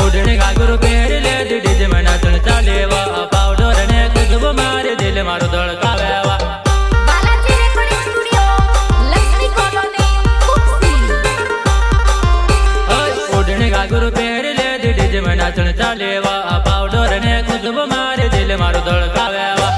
उड़ने घाघरू पहर ले डीजे में नाचन चालेवा पाउडर ने खुशबू मारे दिल मारो धड़कावेवा Balaji recording studio Lakshmi colony कुपसी उड़ने घाघरू पहर ले डीजे में नाचन चालेवा पाउडर ने खुशबू मारे दिल मारो धड़कावेवा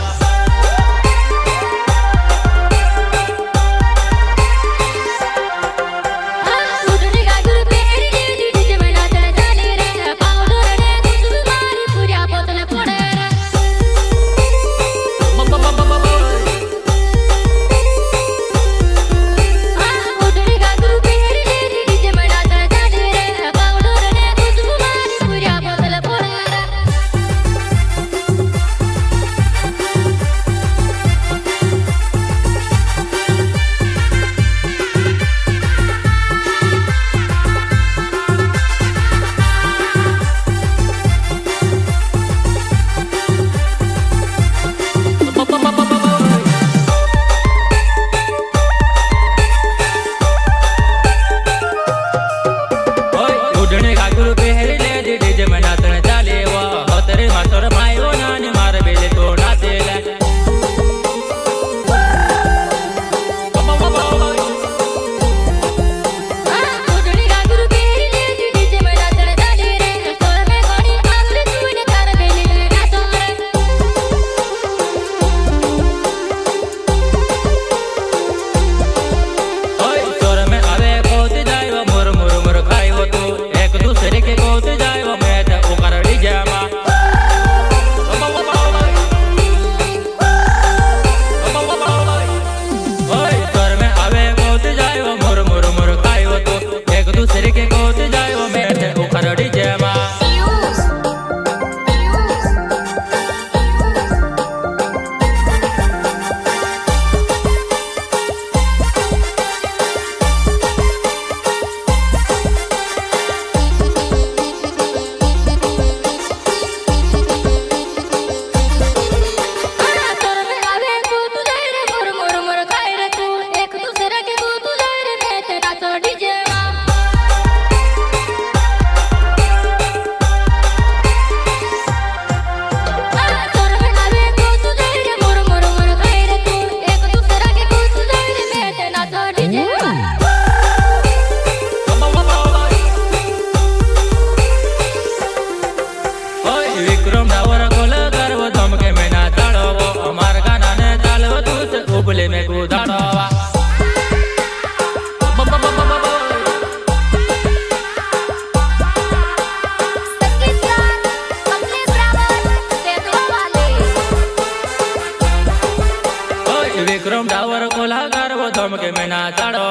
विक्रम डावर कोला गारवो धमके में ना चढ़ो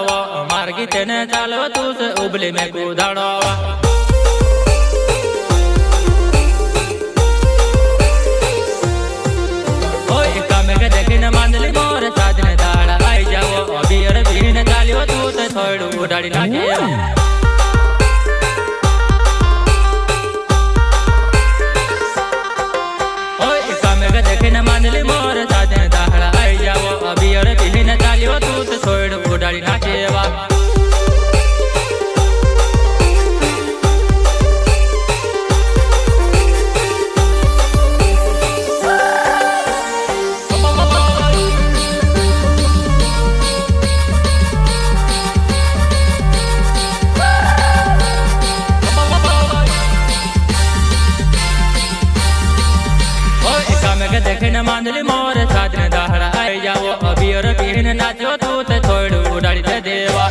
मार्गी तेने चालो तू से उबली में कूदाड़ो देखिन मांदली मोर साजने दाड़ा आई जाओ बियर बीन चालियो तू से थोड़ू उड़ाड़ी नाचे देखिन मांदली मोर साजने दाड़ा आई जाओ बियर बीन चालियो तू से थोड़ू उड़ाड़ी नाचेवा देखिन मांदली मोर साजने दाड़ा आई जाओ बियर बीन नाचो तू ते थोड़ू उड़ाड़ी दे देवा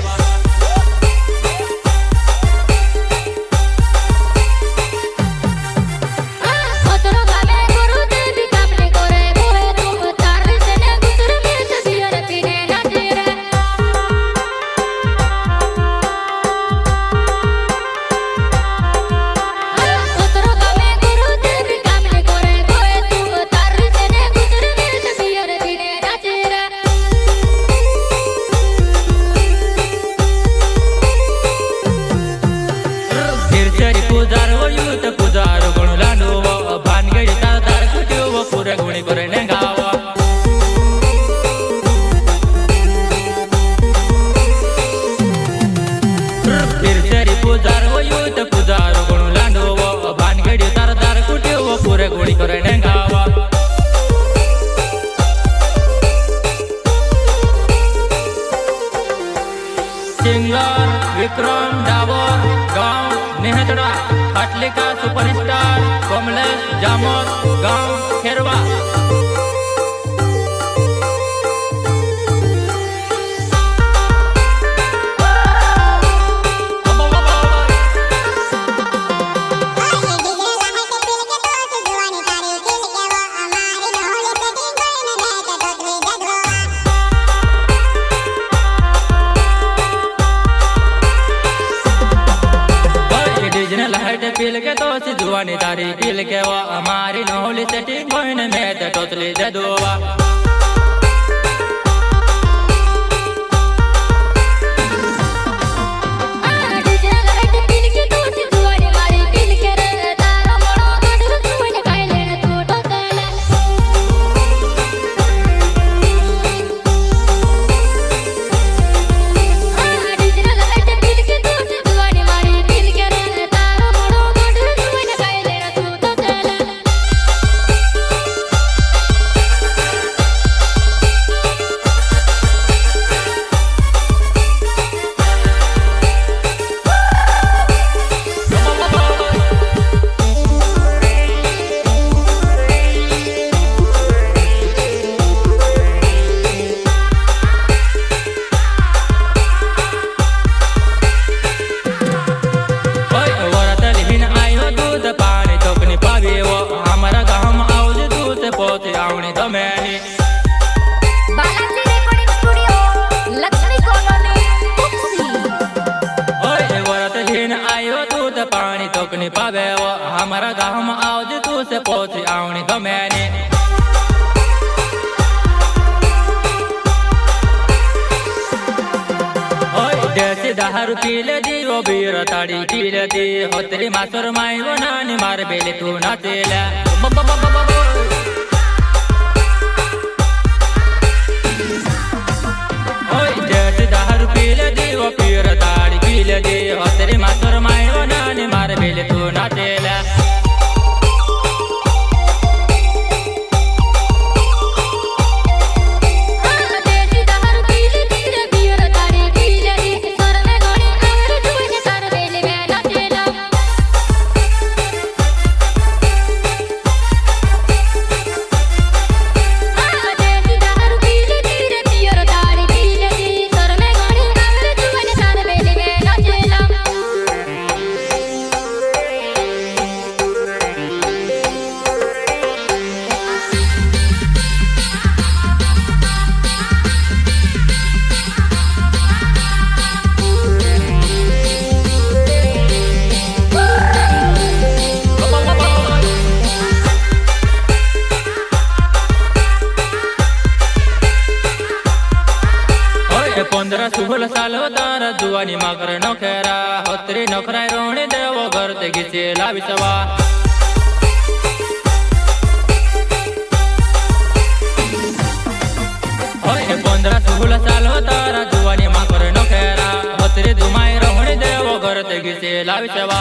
सिंगर विक्रम डावर गांव नेहतड़ा खाटली का सुपरस्टार कमलेश जामोद गांव खेरवा। पील के तो जुआनी तारी पील के वो हमारी नौली सेटिंग कोइन में ते टोटली दे दुआ। पानी तोकनी पावे वो हमारा गाँव में आज तू से पहुंची आवनी गमे ने। देसी दारू पीले दी वो बीर ताड़ी पीले दी हो तेरी मासुर माई वो नानी मार बेले तू नाचेला। देसी दारू पीले दी वो बीर ताड़ी पीले दी हो तेरी मासुर माई वो नानी मार बेले तू नाचेला। पंद्रह 16 साल तारा जुआनी माकर नौकरा होतरी नौकरा रोने देवो घर ते घिसे लाविसवा। 15 16 साल तारा जुआनी माकर नौकरा होतरी दुमाई रोने देवो घर ते घिसे लाविसवा।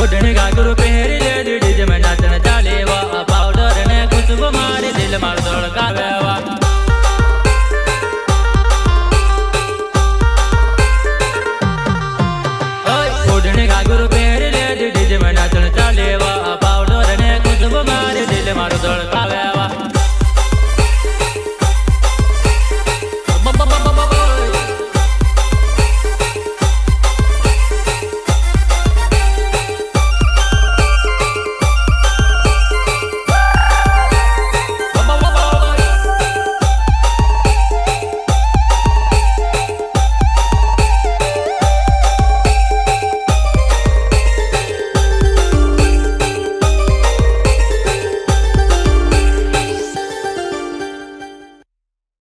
ओढ़ने गागरू पहरे